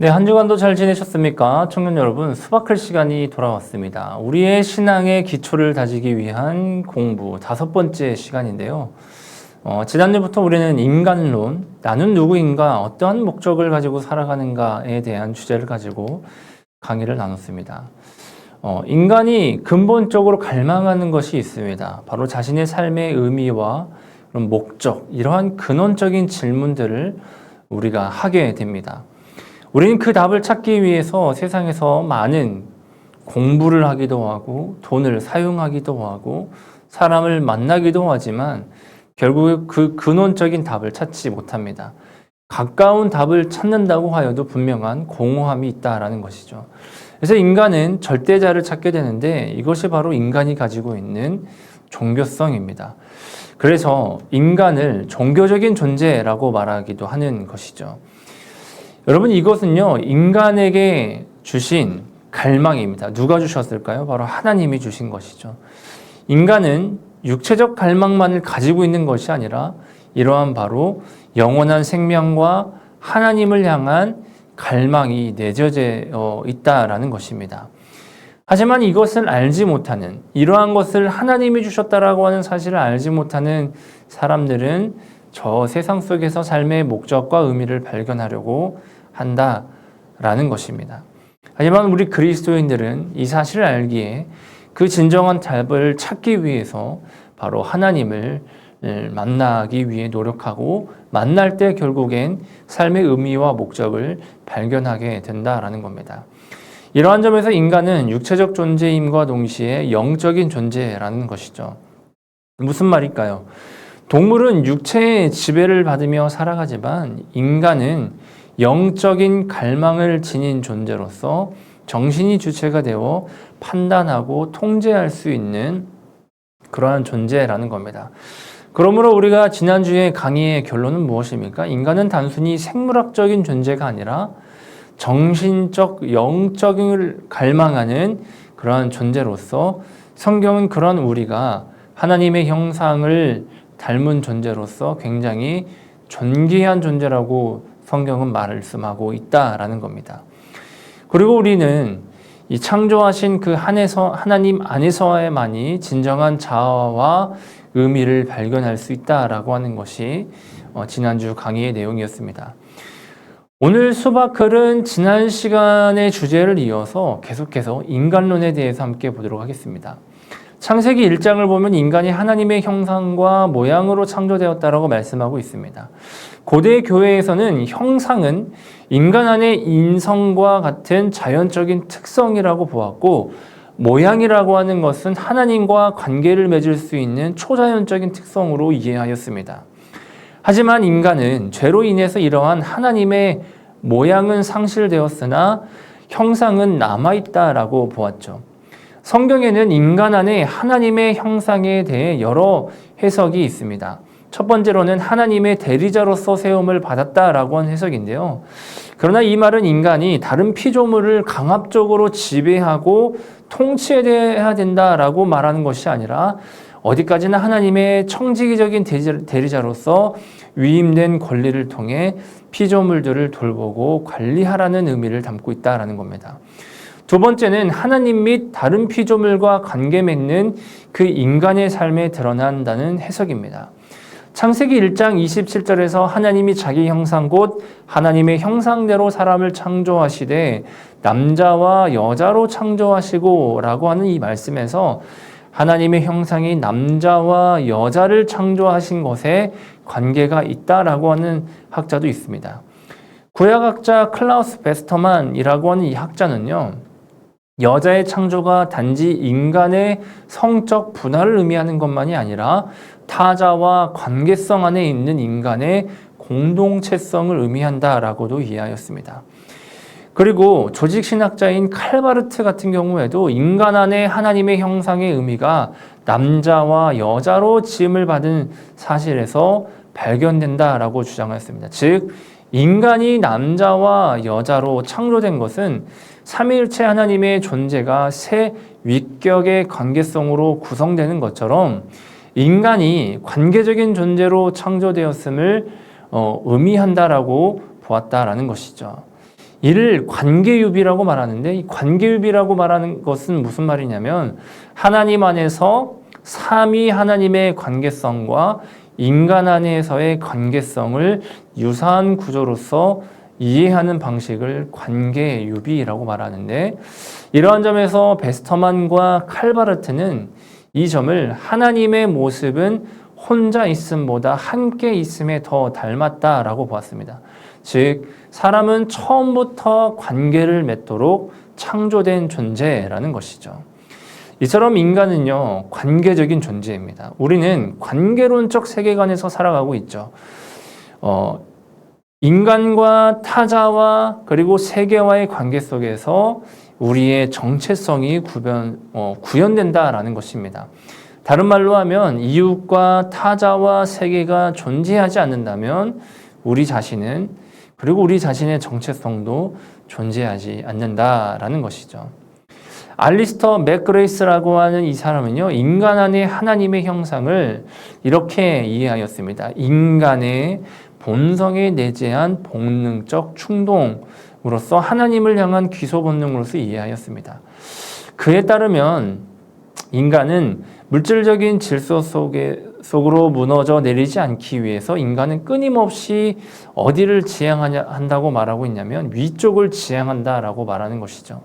네, 한 주간도 잘 지내셨습니까? 청년 여러분, 수박할 시간이 돌아왔습니다. 우리의 신앙의 기초를 다지기 위한 공부 5번째 시간인데요. 지난주부터 우리는 인간론, 나는 누구인가, 어떠한 목적을 가지고 살아가는가에 대한 주제를 가지고 강의를 나눴습니다. 인간이 근본적으로 갈망하는 것이 있습니다. 바로 자신의 삶의 의미와 그런 목적, 이러한 근원적인 질문들을 우리가 하게 됩니다. 우리는 그 답을 찾기 위해서 세상에서 많은 공부를 하기도 하고 돈을 사용하기도 하고 사람을 만나기도 하지만 결국 그 근원적인 답을 찾지 못합니다. 가까운 답을 찾는다고 하여도 분명한 공허함이 있다라는 것이죠. 그래서 인간은 절대자를 찾게 되는데 이것이 바로 인간이 가지고 있는 종교성입니다. 그래서 인간을 종교적인 존재라고 말하기도 하는 것이죠. 여러분, 이것은요, 인간에게 주신 갈망입니다. 누가 주셨을까요? 바로 하나님이 주신 것이죠. 인간은 육체적 갈망만을 가지고 있는 것이 아니라 이러한 바로 영원한 생명과 하나님을 향한 갈망이 내재되어 있다라는 것입니다. 하지만 이것을 알지 못하는, 이러한 것을 하나님이 주셨다라고 하는 사실을 알지 못하는 사람들은 저 세상 속에서 삶의 목적과 의미를 발견하려고 한다라는 것입니다. 하지만 우리 그리스도인들은 이 사실을 알기에 그 진정한 답을 찾기 위해서 바로 하나님을 만나기 위해 노력하고 만날 때 결국엔 삶의 의미와 목적을 발견하게 된다라는 겁니다. 이러한 점에서 인간은 육체적 존재임과 동시에 영적인 존재라는 것이죠. 무슨 말일까요? 동물은 육체의 지배를 받으며 살아가지만 인간은 영적인 갈망을 지닌 존재로서 정신이 주체가 되어 판단하고 통제할 수 있는 그러한 존재라는 겁니다. 그러므로 우리가 지난주에 강의의 결론은 무엇입니까? 인간은 단순히 생물학적인 존재가 아니라 정신적, 영적을 갈망하는 그러한 존재로서 성경은 그러한 우리가 하나님의 형상을 닮은 존재로서 굉장히 존귀한 존재라고 성경은 말씀하고 있다라는 겁니다. 그리고 우리는 이 창조하신 그 하나님 안에서만이 진정한 자아와 의미를 발견할 수 있다라고 하는 것이 지난주 강의의 내용이었습니다. 오늘 수박클은 지난 시간의 주제를 이어서 계속해서 인간론에 대해서 함께 보도록 하겠습니다. 창세기 1장을 보면 인간이 하나님의 형상과 모양으로 창조되었다라고 말씀하고 있습니다. 고대 교회에서는 형상은 인간 안의 인성과 같은 자연적인 특성이라고 보았고, 모양이라고 하는 것은 하나님과 관계를 맺을 수 있는 초자연적인 특성으로 이해하였습니다. 하지만 인간은 죄로 인해서 이러한 하나님의 모양은 상실되었으나 형상은 남아있다라고 보았죠. 성경에는 인간 안에 하나님의 형상에 대해 여러 해석이 있습니다. 첫 번째로는 하나님의 대리자로서 세움을 받았다라고 하는 해석인데요. 그러나 이 말은 인간이 다른 피조물을 강압적으로 지배하고 통치해야 된다라고 말하는 것이 아니라 어디까지나 하나님의 청지기적인 대리자로서 위임된 권리를 통해 피조물들을 돌보고 관리하라는 의미를 담고 있다라는 겁니다. 두 번째는 하나님 및 다른 피조물과 관계 맺는 그 인간의 삶에 드러난다는 해석입니다. 창세기 1장 27절에서 하나님이 자기 형상 곧 하나님의 형상대로 사람을 창조하시되 남자와 여자로 창조하시고 라고 하는 이 말씀에서 하나님의 형상이 남자와 여자를 창조하신 것에 관계가 있다라고 하는 학자도 있습니다. 구약학자 클라우스 베스터만이라고 하는 이 학자는요, 여자의 창조가 단지 인간의 성적 분화를 의미하는 것만이 아니라 타자와 관계성 안에 있는 인간의 공동체성을 의미한다라고도 이해하였습니다. 그리고 조직신학자인 칼바르트 같은 경우에도 인간 안에 하나님의 형상의 의미가 남자와 여자로 지음을 받은 사실에서 발견된다라고 주장했습니다. 즉, 인간이 남자와 여자로 창조된 것은 삼위일체 하나님의 존재가 세 위격의 관계성으로 구성되는 것처럼 인간이 관계적인 존재로 창조되었음을 의미한다라고 보았다라는 것이죠. 이를 관계유비라고 말하는데, 이 관계유비라고 말하는 것은 무슨 말이냐면 하나님 안에서 삼위 하나님의 관계성과 인간 안에서의 관계성을 유사한 구조로서 이해하는 방식을 관계유비라고 말하는데, 이러한 점에서 베스터만과 칼바르트는 이 점을 하나님의 모습은 혼자 있음보다 함께 있음에 더 닮았다라고 보았습니다. 즉, 사람은 처음부터 관계를 맺도록 창조된 존재라는 것이죠. 이처럼 인간은요, 관계적인 존재입니다. 우리는 관계론적 세계관에서 살아가고 있죠. 인간과 타자와 그리고 세계와의 관계 속에서 우리의 정체성이 구현된다라는 것입니다. 다른 말로 하면 이웃과 타자와 세계가 존재하지 않는다면 우리 자신은, 그리고 우리 자신의 정체성도 존재하지 않는다라는 것이죠. 알리스터 맥그레이스라고 하는 이 사람은요, 인간 안에 하나님의 형상을 이렇게 이해하였습니다. 인간의 본성에 내재한 본능적 충동으로서 하나님을 향한 귀소 본능으로서 이해하였습니다. 그에 따르면 인간은 물질적인 질서 속으로 무너져 내리지 않기 위해서 인간은 끊임없이 어디를 지향한다고 말하고 있냐면 위쪽을 지향한다라고 말하는 것이죠.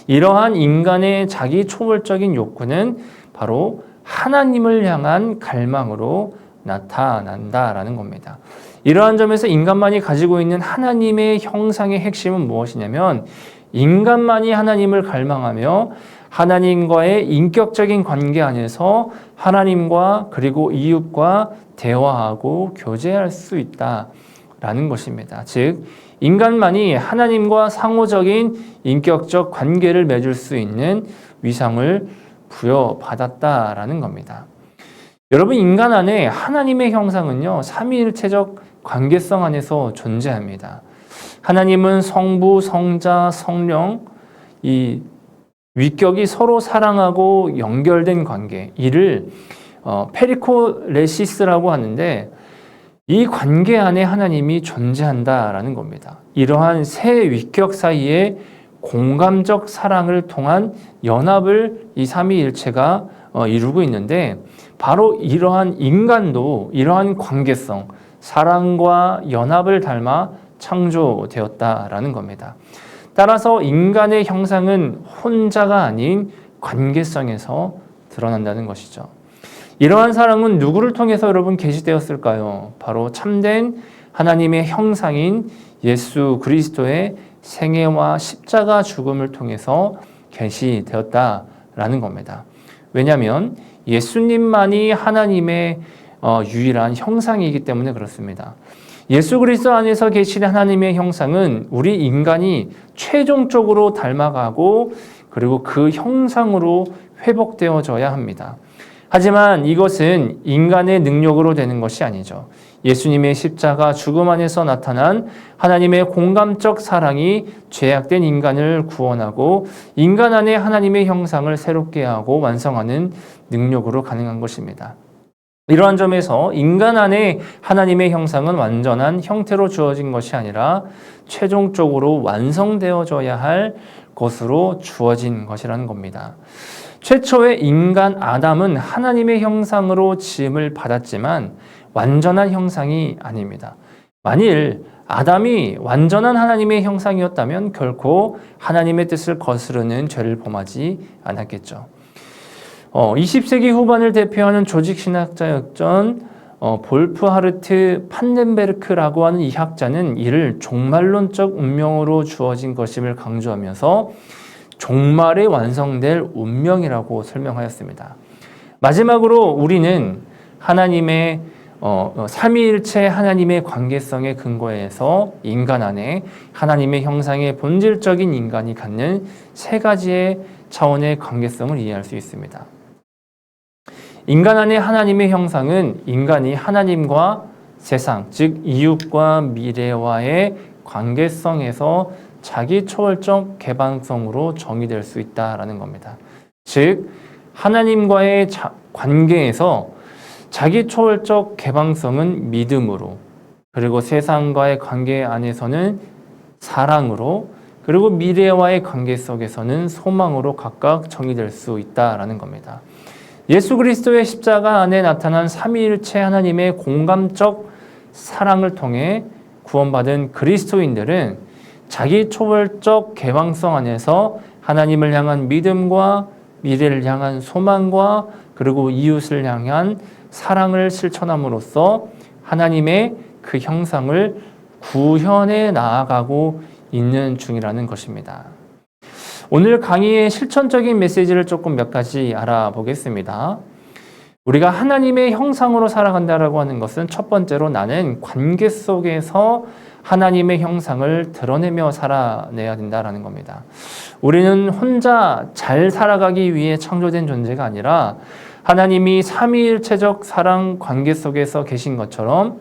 이러한 인간의 자기 초월적인 욕구는 바로 하나님을 향한 갈망으로 나타난다라는 겁니다. 이러한 점에서 인간만이 가지고 있는 하나님의 형상의 핵심은 무엇이냐면 인간만이 하나님을 갈망하며 하나님과의 인격적인 관계 안에서 하나님과 그리고 이웃과 대화하고 교제할 수 있다라는 것입니다. 즉, 인간만이 하나님과 상호적인 인격적 관계를 맺을 수 있는 위상을 부여받았다라는 겁니다. 여러분, 인간 안에 하나님의 형상은요, 삼위일체적 관계성 안에서 존재합니다. 하나님은 성부, 성자, 성령, 이 위격이 서로 사랑하고 연결된 관계, 이를 페리코레시스라고 하는데, 이 관계 안에 하나님이 존재한다라는 겁니다. 이러한 세 위격 사이에 공감적 사랑을 통한 연합을 이 삼위일체가 이루고 있는데, 바로 이러한 인간도 이러한 관계성, 사랑과 연합을 닮아 창조되었다라는 겁니다. 따라서 인간의 형상은 혼자가 아닌 관계성에서 드러난다는 것이죠. 이러한 사랑은 누구를 통해서 여러분 계시되었을까요? 바로 참된 하나님의 형상인 예수 그리스도의 생애와 십자가 죽음을 통해서 계시되었다라는 겁니다. 왜냐하면 예수님만이 하나님의 유일한 형상이기 때문에 그렇습니다. 예수 그리스도 안에서 계신 하나님의 형상은 우리 인간이 최종적으로 닮아가고 그리고 그 형상으로 회복되어져야 합니다. 하지만 이것은 인간의 능력으로 되는 것이 아니죠. 예수님의 십자가 죽음 안에서 나타난 하나님의 공감적 사랑이 죄악된 인간을 구원하고 인간 안에 하나님의 형상을 새롭게 하고 완성하는 능력으로 가능한 것입니다. 이러한 점에서 인간 안에 하나님의 형상은 완전한 형태로 주어진 것이 아니라 최종적으로 완성되어져야 할 것으로 주어진 것이라는 겁니다. 최초의 인간 아담은 하나님의 형상으로 지음을 받았지만 완전한 형상이 아닙니다. 만일 아담이 완전한 하나님의 형상이었다면 결코 하나님의 뜻을 거스르는 죄를 범하지 않았겠죠. 20세기 후반을 대표하는 조직신학자였던 볼프하르트 판덴베르크라고 하는 이 학자는 이를 종말론적 운명으로 주어진 것임을 강조하면서 종말에 완성될 운명이라고 설명하였습니다. 마지막으로 우리는 하나님의 삼위일체 하나님의 관계성의 근거에서 인간 안에 하나님의 형상의 본질적인 인간이 갖는 세 가지의 차원의 관계성을 이해할 수 있습니다. 인간 안에 하나님의 형상은 인간이 하나님과 세상, 즉 이웃과 미래와의 관계성에서 자기 초월적 개방성으로 정의될 수 있다라는 겁니다. 즉 하나님과의 관계에서 자기 초월적 개방성은 믿음으로, 그리고 세상과의 관계 안에서는 사랑으로, 그리고 미래와의 관계 속에서는 소망으로 각각 정의될 수 있다라는 겁니다. 예수 그리스도의 십자가 안에 나타난 삼위일체 하나님의 공감적 사랑을 통해 구원받은 그리스도인들은 자기 초월적 개방성 안에서 하나님을 향한 믿음과 미래를 향한 소망과 그리고 이웃을 향한 사랑을 실천함으로써 하나님의 그 형상을 구현해 나아가고 있는 중이라는 것입니다. 오늘 강의의 실천적인 메시지를 조금 몇 가지 알아보겠습니다. 우리가 하나님의 형상으로 살아간다라고 하는 것은 첫 번째로 나는 관계 속에서 하나님의 형상을 드러내며 살아내야 된다라는 겁니다. 우리는 혼자 잘 살아가기 위해 창조된 존재가 아니라 하나님이 삼위일체적 사랑 관계 속에서 계신 것처럼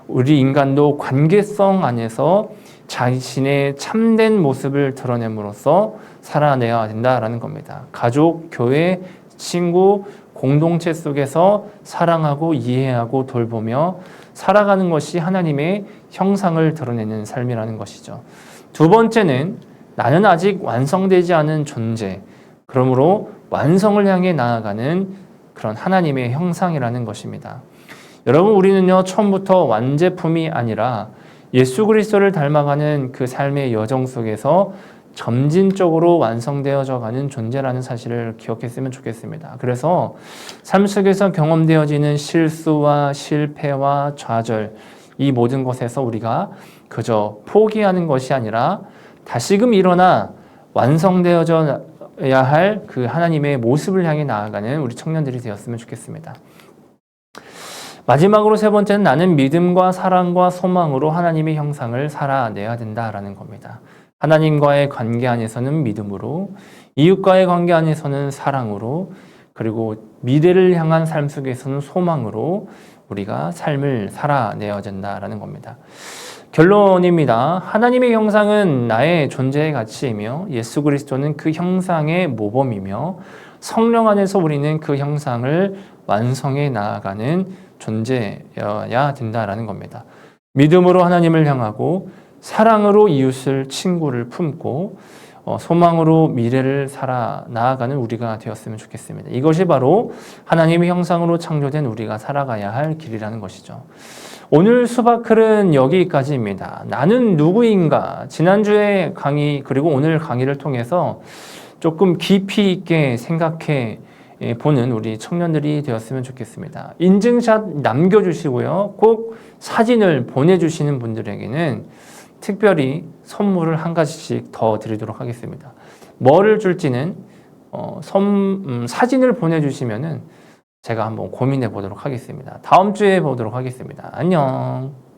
우리 인간도 관계성 안에서 자신의 참된 모습을 드러냄으로써 살아내야 된다라는 겁니다. 가족, 교회, 친구, 공동체 속에서 사랑하고 이해하고 돌보며 살아가는 것이 하나님의 형상을 드러내는 삶이라는 것이죠. 두 번째는 나는 아직 완성되지 않은 존재, 그러므로 완성을 향해 나아가는 그런 하나님의 형상이라는 것입니다. 여러분, 우리는요, 처음부터 완제품이 아니라 예수 그리스도를 닮아가는 그 삶의 여정 속에서 점진적으로 완성되어져 가는 존재라는 사실을 기억했으면 좋겠습니다. 그래서 삶 속에서 경험되어지는 실수와 실패와 좌절, 이 모든 것에서 우리가 그저 포기하는 것이 아니라 다시금 일어나 완성되어져야 할 그 하나님의 모습을 향해 나아가는 우리 청년들이 되었으면 좋겠습니다. 마지막으로 세 번째는 나는 믿음과 사랑과 소망으로 하나님의 형상을 살아내야 된다라는 겁니다. 하나님과의 관계 안에서는 믿음으로, 이웃과의 관계 안에서는 사랑으로, 그리고 미래를 향한 삶 속에서는 소망으로 우리가 삶을 살아내야 된다라는 겁니다. 결론입니다. 하나님의 형상은 나의 존재의 가치이며 예수 그리스도는 그 형상의 모범이며 성령 안에서 우리는 그 형상을 완성해 나아가는 존재여야 된다라는 겁니다. 믿음으로 하나님을 향하고 사랑으로 이웃을 친구를 품고 소망으로 미래를 살아 나아가는 우리가 되었으면 좋겠습니다. 이것이 바로 하나님의 형상으로 창조된 우리가 살아가야 할 길이라는 것이죠. 오늘 수바클은 여기까지입니다. 나는 누구인가? 지난주에 강의 그리고 오늘 강의를 통해서 조금 깊이 있게 생각해 보는 우리 청년들이 되었으면 좋겠습니다. 인증샷 남겨주시고요. 꼭 사진을 보내주시는 분들에게는 특별히 선물을 한 가지씩 더 드리도록 하겠습니다. 뭐를 줄지는 사진을 보내주시면은 제가 한번 고민해 보도록 하겠습니다. 다음 주에 보도록 하겠습니다. 안녕.